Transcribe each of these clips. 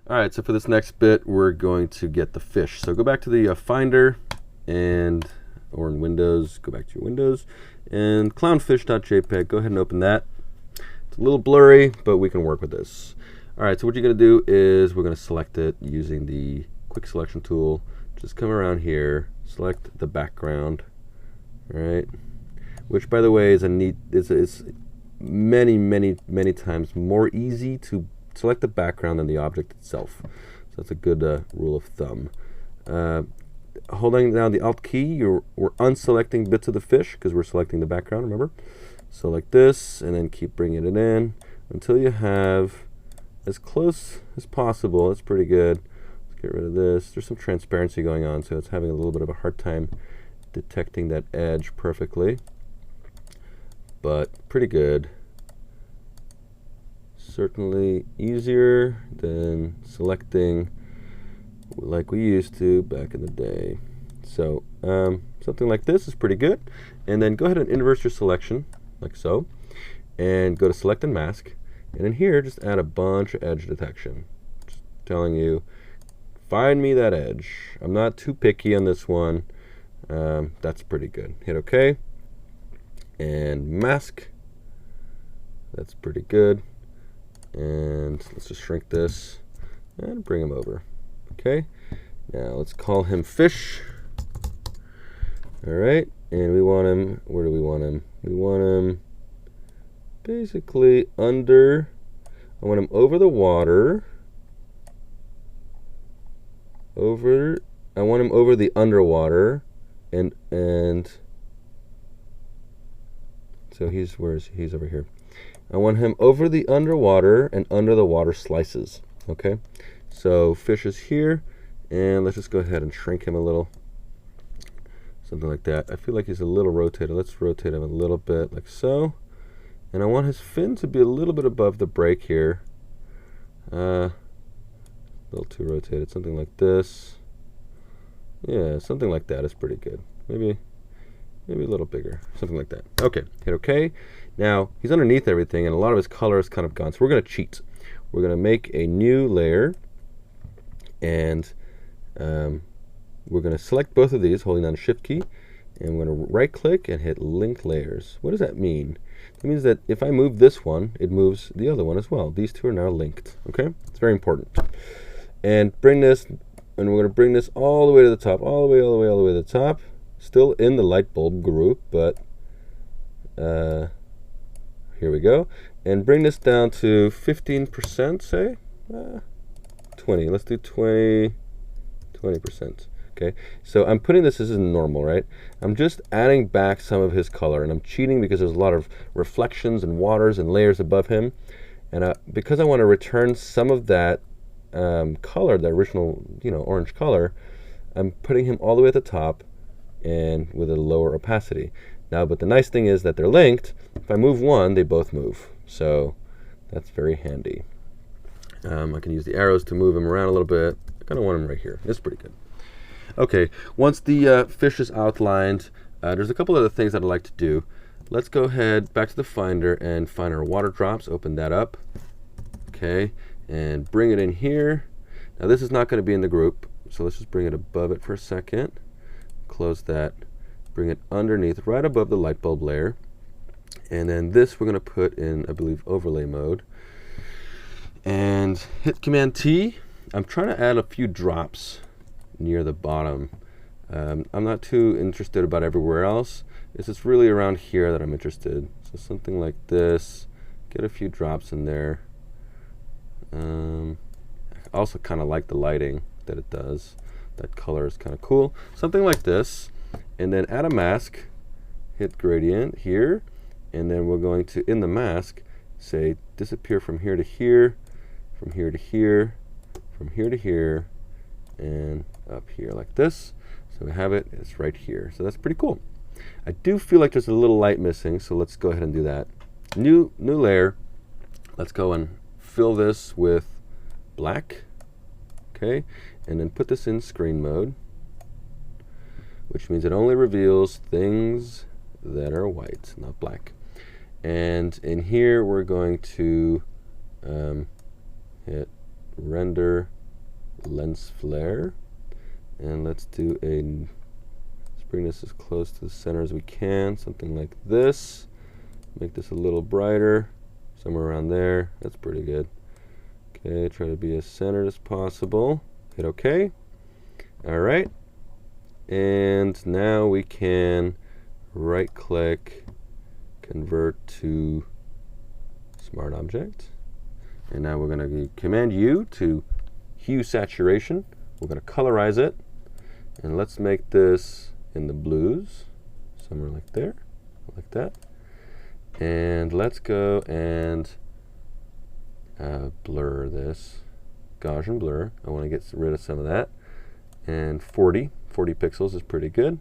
All right, so for this next bit, we're going to get the fish. So go back to the Finder, or in Windows, go back to your Windows, and clownfish.jpg, go ahead and open that. It's a little blurry, but we can work with this. All right, so what you're going to do is we're going to select it using the quick selection tool. Just come around here, select the background, all right? Which, by the way, is many times more easy to select the background than the object itself. So that's a good rule of thumb. Holding down the Alt key, we're unselecting bits of the fish because we're selecting the background, remember? So like this, and then keep bringing it in until you have as close as possible. That's pretty good. Let's get rid of this. There's some transparency going on, so it's having a little bit of a hard time detecting that edge perfectly, but pretty good. Certainly easier than selecting like we used to back in the day. So something like this is pretty good. And then go ahead and inverse your selection like so, and go to select and mask, and in here just add a bunch of edge detection. Just telling you, find me that edge. I'm not too picky on this one. That's pretty good. Hit OK and mask. That's pretty good. And let's just shrink this and bring him over. Okay, now let's call him fish. All right, and we want him, where do we want him? We want him basically under, I want him over the water, I want him over the underwater, and so he's over here. I want him over the underwater and under the water slices. Okay, so fish is here, and let's just go ahead and shrink him a little. Something like that. I feel like he's a little rotated. Let's rotate him a little bit like so. And I want his fin to be a little bit above the break here. A little too rotated. Something like this. Yeah, something like that is pretty good. Maybe a little bigger. Something like that. Okay, hit OK. Now, he's underneath everything, and a lot of his color is kind of gone. So we're going to cheat. We're going to make a new layer, and we're going to select both of these, holding down the Shift key, and we're going to right-click and hit Link Layers. What does that mean? It means that if I move this one, it moves the other one as well. These two are now linked. Okay? It's very important. And bring this, and we're going to bring this all the way to the top, all the way to the top. Still in the light bulb group, but here we go. And bring this down to 15%, say? 20. Let's do 20%. Okay, so I'm putting this in normal, right? I'm just adding back some of his color, and I'm cheating because there's a lot of reflections and waters and layers above him. And because I want to return some of that color, the original, orange color, I'm putting him all the way at the top and with a lower opacity. Now, but the nice thing is that they're linked. If I move one, they both move. So that's very handy. I can use the arrows to move him around a little bit. I kind of want him right here. That's pretty good. Okay, once the fish is outlined, there's a couple other things that I'd like to do. Let's go ahead back to the Finder and find our water drops. Open that up. Okay, and bring it in here. Now this is not going to be in the group, so let's just bring it above it for a second. Close that. Bring it underneath, right above the light bulb layer. And then this we're going to put in, I believe, overlay mode. And hit Command T. I'm trying to add a few drops near the bottom. I'm not too interested about everywhere else. It's just really around here that I'm interested. So something like this. Get a few drops in there. I also kind of like the lighting that it does. That color is kind of cool. Something like this. And then add a mask. Hit gradient here. And then we're going to, in the mask, say disappear from here to here, from here to here, from here to here, and up here like this. So we have it, it's right here. So that's pretty cool. I do feel like there's a little light missing, so let's go ahead and do that. New layer. Let's go and fill this with black. Okay, and then put this in screen mode, which means it only reveals things that are white, not black. And in here we're going to hit render lens flare. And let's bring this as close to the center as we can, something like this. Make this a little brighter, somewhere around there. That's pretty good. Okay, try to be as centered as possible. Hit OK. All right. And now we can right click, convert to Smart Object. And now we're going to Command U to hue saturation. We're going to colorize it. And let's make this in the blues, somewhere like there, like that. And let's go and blur this, Gaussian blur. I want to get rid of some of that. And 40 pixels is pretty good.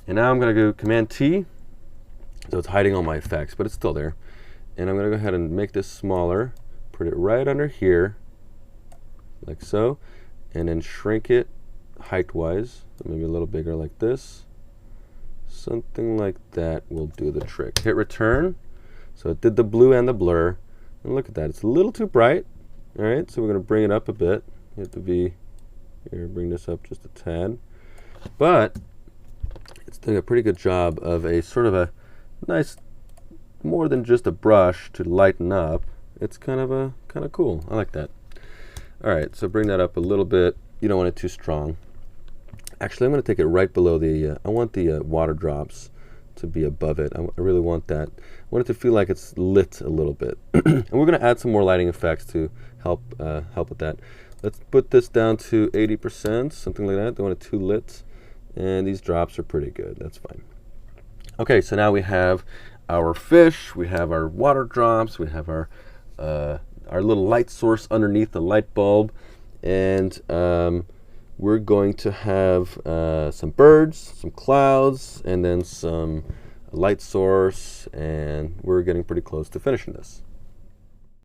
And now I'm going to go Command T. So it's hiding all my effects, but it's still there. And I'm going to go ahead and make this smaller, put it right under here, like so, and then shrink it height-wise, maybe a little bigger like this. Something like that will do the trick. Hit return. So it did the blue and the blur. And look at that, it's a little too bright. All right, so we're going to bring it up a bit. You have to be here, bring this up just a tad. But it's doing a pretty good job of a sort of a nice, more than just a brush to lighten up. It's kind of cool. I like that. All right, so bring that up a little bit. You don't want it too strong. Actually, I'm going to take it right below the, I want the water drops to be above it. I really want that. I want it to feel like it's lit a little bit. And we're going to add some more lighting effects to help with that. Let's put this down to 80%, something like that. Don't want it too lit. And these drops are pretty good. That's fine. Okay, so now we have our fish, we have our water drops, we have our little light source underneath the light bulb, and we're going to have some birds, some clouds, and then some light source, and we're getting pretty close to finishing this.